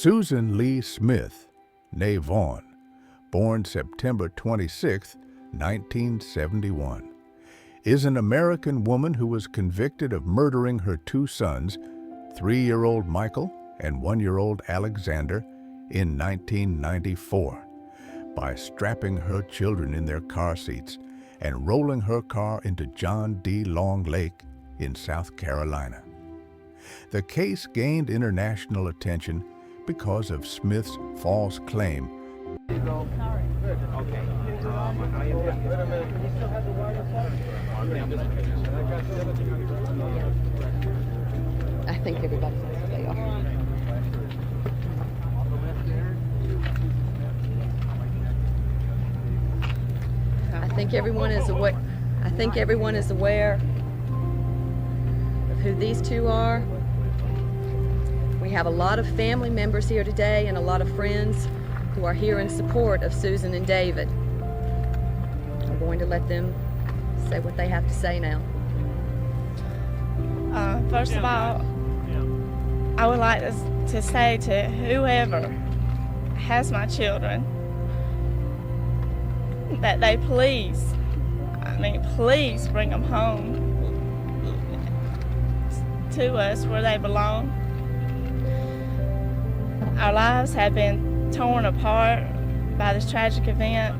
Susan Lee Smith, née Vaughn, born September 26, 1971, is an American woman who was convicted of murdering her two sons, 3-year-old Michael and 1-year-old Alexander, in 1994 by strapping her children in their car seats and rolling her car into John D. Long Lake in South Carolina. The case gained international attention because of Smith's false claim. I think everybody knows who they are. I think everyone is aware of who these two are. We have a lot of family members here today and a lot of friends who are here in support of Susan and David. I'm going to let them say what they have to say now. First of all, I would like to say to whoever has my children that they please bring them home to us where they belong. Our lives have been torn apart by this tragic event.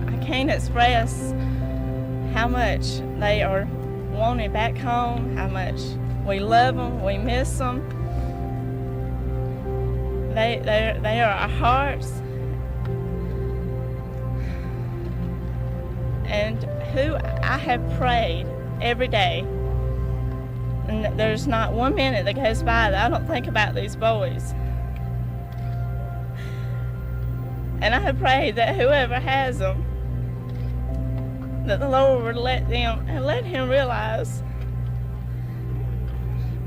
I can't express how much they are wanted back home, how much we love them, we miss them. They are our hearts. And who I have prayed every day, and there's not 1 minute that goes by that I don't think about these boys. And I have prayed that whoever has them, that the Lord would let him realize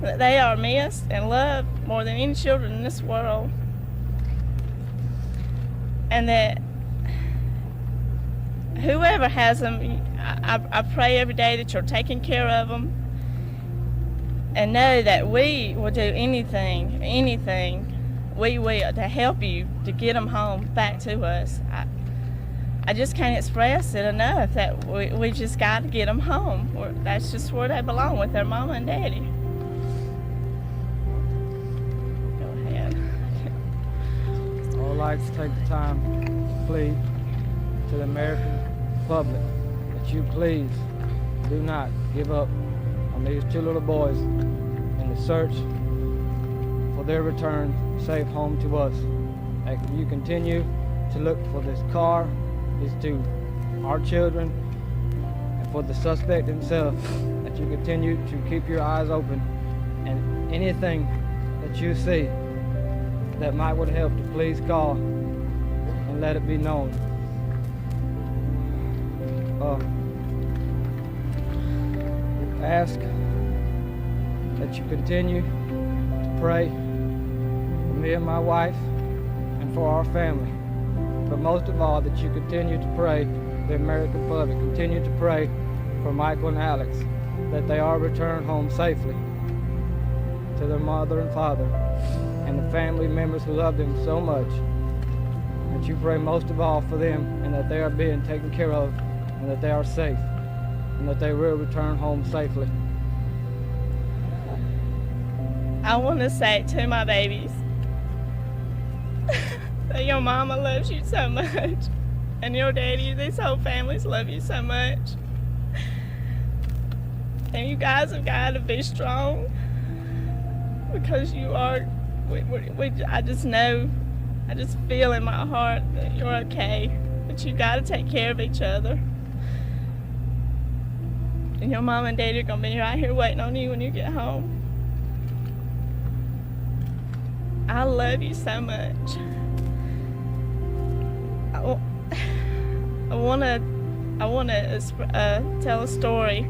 that they are missed and loved more than any children in this world. And that whoever has them, I pray every day that you're taking care of them, and know that we will do anything we will to help you to get them home back to us. I just can't express it enough that we just got to get them home. That's just where they belong, with their mama and daddy. Go ahead. I would like to take the time to plead to the American public that you please do not give up on these two little boys in the search for their return safe home to us. That you continue to look for this car, these two, our children, and for the suspect himself, that you continue to keep your eyes open, and anything that you see that might would help to please call and let it be known. Ask that you continue to pray for me and my wife and for our family. But most of all, that you continue to pray, the American public, continue to pray for Michael and Alex, that they are returned home safely to their mother and father and the family members who love them so much. That you pray most of all for them, and that they are being taken care of, and that they are safe, and that they will return home safely. I want to say to my babies that your mama loves you so much, and your daddy, these whole families love you so much. And you guys have got to be strong, because you are, I just know, I just feel in my heart that you're okay, but you got to take care of each other. And your mom and daddy are going to be right here waiting on you when you get home. I love you so much. I want to tell a story.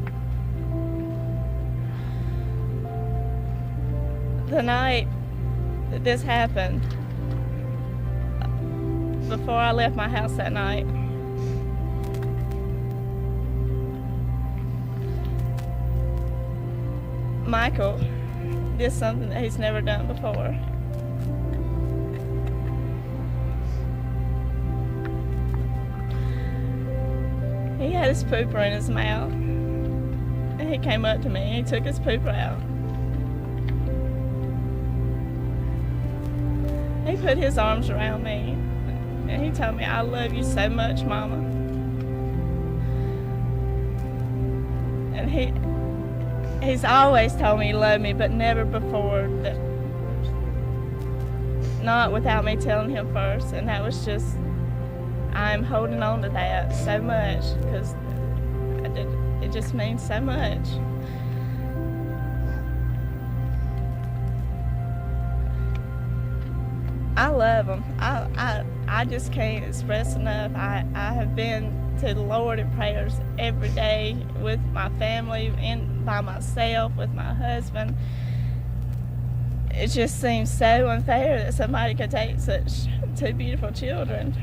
The night that this happened, before I left my house that night, Michael did something that he's never done before. He had his pooper in his mouth, and he came up to me and he took his pooper out. He put his arms around me and he told me, "I love you so much, Mama." And he's always told me he loved me, but never before that, not without me telling him first. And that was just, I'm holding on to that so much because it just means so much. I love him. I just can't express enough. I have been to the Lord in prayers every day with my family and by myself with my husband. It just seems so unfair that somebody could take such two beautiful children.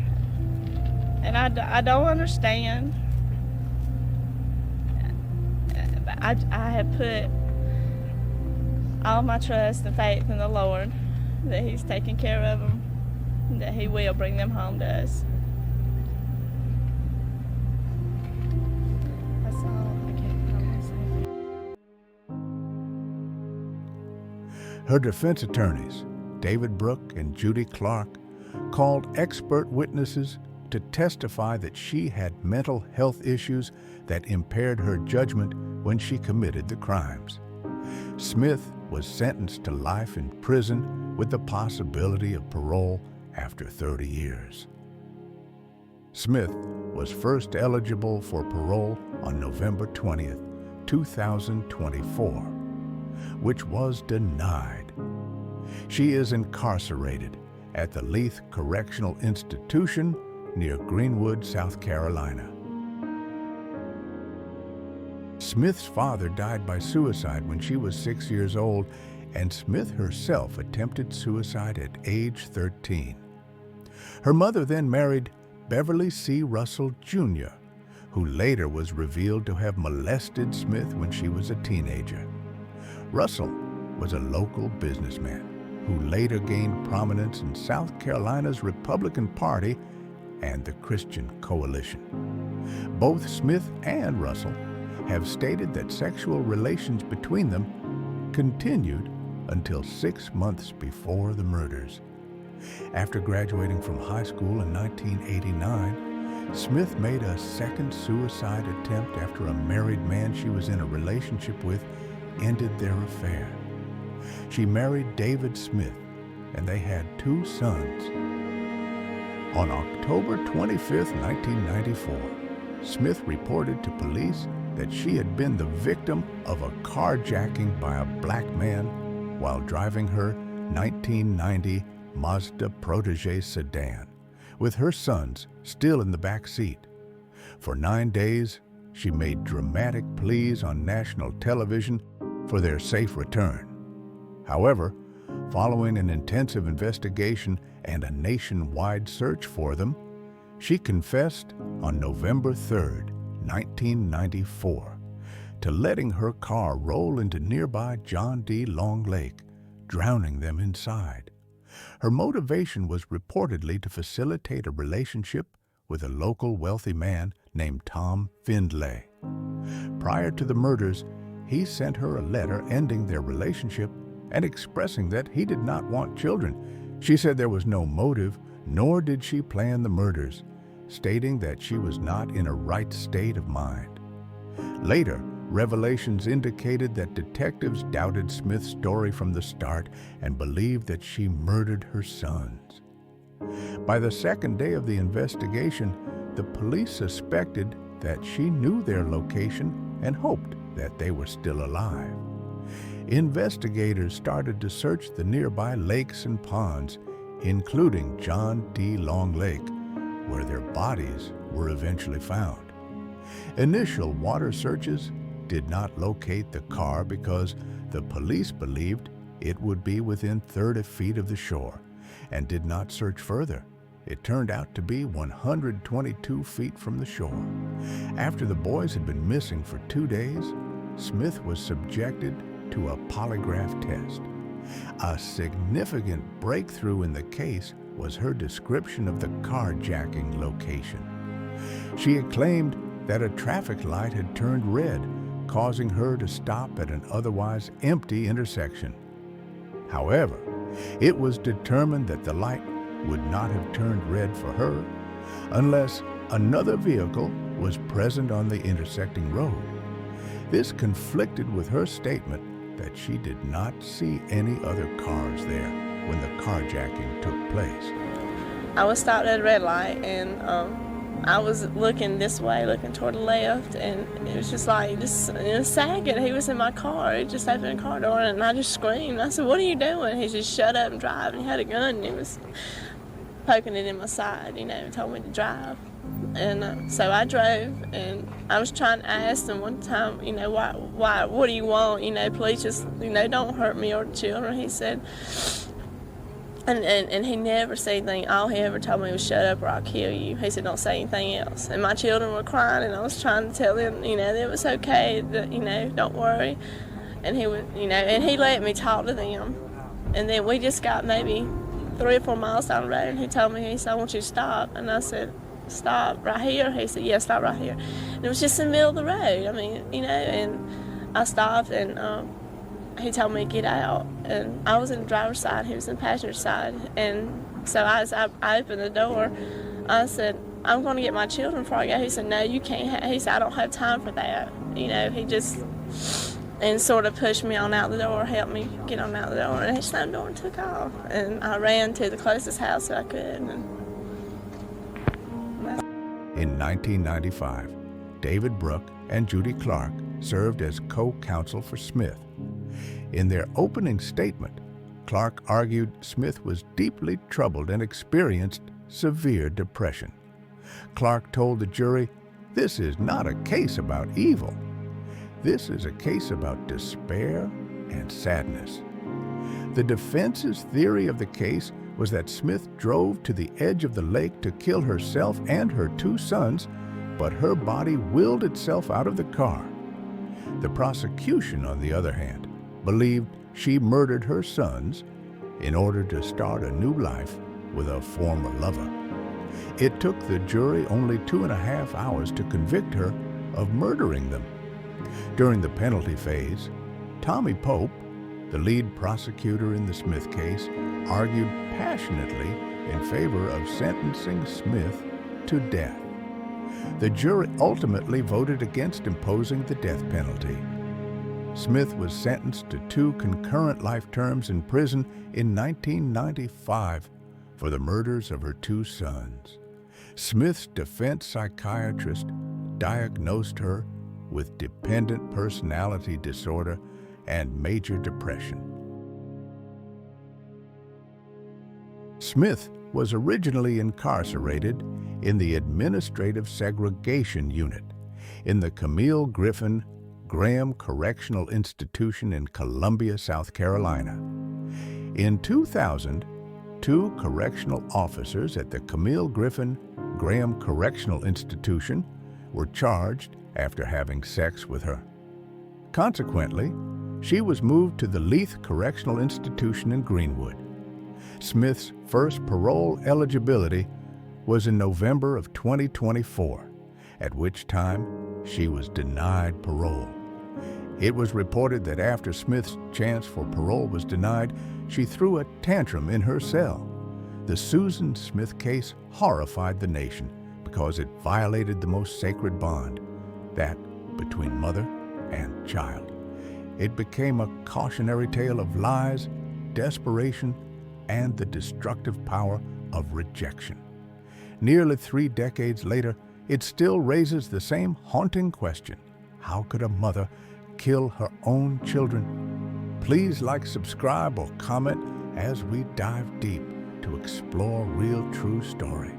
And I don't understand. But I have put all my trust and faith in the Lord that He's taking care of them, that He will bring them home to us. That's all I want to say. Her defense attorneys, David Brooke and Judy Clark, called expert witnesses to testify that she had mental health issues that impaired her judgment when she committed the crimes. Smith was sentenced to life in prison with the possibility of parole after 30 years. Smith was first eligible for parole on November 20th, 2024, which was denied. She is incarcerated at the Leith Correctional Institution near Greenwood, South Carolina. Smith's father died by suicide when she was 6 years old, and Smith herself attempted suicide at age 13. Her mother then married Beverly C. Russell, Jr., who later was revealed to have molested Smith when she was a teenager. Russell was a local businessman who later gained prominence in South Carolina's Republican Party and the Christian Coalition. Both Smith and Russell have stated that sexual relations between them continued until 6 months before the murders. After graduating from high school in 1989, Smith made a second suicide attempt after a married man she was in a relationship with ended their affair. She married David Smith, and they had 2 sons. On October 25, 1994, Smith reported to police that she had been the victim of a carjacking by a black man while driving her 1990 Mazda Protege sedan, with her sons still in the back seat. For 9 days, she made dramatic pleas on national television for their safe return. However, following an intensive investigation and a nationwide search for them, she confessed on November 3, 1994, to letting her car roll into nearby John D. Long Lake, drowning them inside. Her motivation was reportedly to facilitate a relationship with a local wealthy man named Tom Findlay. Prior to the murders, he sent her a letter ending their relationship and expressing that he did not want children. She said there was no motive, nor did she plan the murders, stating that she was not in a right state of mind. Later, revelations indicated that detectives doubted Smith's story from the start and believed that she murdered her sons. By the second day of the investigation, the police suspected that she knew their location and hoped that they were still alive. Investigators started to search the nearby lakes and ponds, including John D. Long Lake, where their bodies were eventually found. Initial water searches did not locate the car because the police believed it would be within 30 feet of the shore and did not search further. It turned out to be 122 feet from the shore. After the boys had been missing for 2 days, Smith was subjected to a polygraph test. A significant breakthrough in the case was her description of the carjacking location. She had claimed that a traffic light had turned red, causing her to stop at an otherwise empty intersection. However, it was determined that the light would not have turned red for her unless another vehicle was present on the intersecting road. This conflicted with her statement that she did not see any other cars there when the carjacking took place. I was stopped at a red light, and I was looking this way, looking toward the left, and it was just like, in a second, he was in my car. He just opened the car door, and I just screamed. I said, "What are you doing?" He just shut up and drive, and he had a gun, and he was poking it in my side, told me to drive. And so I drove, and I was trying to ask him one time, why, what do you want? Please just, don't hurt me or the children. He said, and he never said anything. All he ever told me was, "Shut up or I'll kill you." He said, "Don't say anything else." And my children were crying, and I was trying to tell them, that it was okay, that, don't worry. And he would, and he let me talk to them. And then we just got maybe 3 or 4 miles down the road, and he told me, he said, "I want you to stop." And I said, "Stop right here?" He said, "Yeah, stop right here." And it was just in the middle of the road. And I stopped, and he told me to get out. And I was in the driver's side, he was in the passenger side. And so as I opened the door, I said, "I'm going to get my children before I go." He said, "No, you can't." He said, "I don't have time for that." He just, and sort of pushed me on out the door, helped me get on out the door, and he slammed the door and took off. And I ran to the closest house that I could. In 1995, David Brooke and Judy Clark served as co-counsel for Smith. In their opening statement, Clark argued Smith was deeply troubled and experienced severe depression. Clark told the jury, "This is not a case about evil. This is a case about despair and sadness." The defense's theory of the case was that Smith drove to the edge of the lake to kill herself and her 2 sons, but her body willed itself out of the car. The prosecution, on the other hand, believed she murdered her sons in order to start a new life with a former lover. It took the jury only 2.5 hours to convict her of murdering them. During the penalty phase, Tommy Pope, the lead prosecutor in the Smith case, argued passionately in favor of sentencing Smith to death. The jury ultimately voted against imposing the death penalty. Smith was sentenced to 2 concurrent life terms in prison in 1995 for the murders of her 2 sons. Smith's defense psychiatrist diagnosed her with dependent personality disorder and major depression. Smith was originally incarcerated in the Administrative Segregation Unit in the Camille Griffin Graham Correctional Institution in Columbia, South Carolina. In 2000, 2 correctional officers at the Camille Griffin Graham Correctional Institution were charged after having sex with her. Consequently, she was moved to the Leith Correctional Institution in Greenwood. Smith's first parole eligibility was in November of 2024, at which time she was denied parole. It was reported that after Smith's chance for parole was denied, she threw a tantrum in her cell. The Susan Smith case horrified the nation because it violated the most sacred bond, that between mother and child. It became a cautionary tale of lies, desperation, and the destructive power of rejection. Nearly 3 decades later, it still raises the same haunting question: how could a mother kill her own children? Please like, subscribe, or comment as we dive deep to explore real, true story.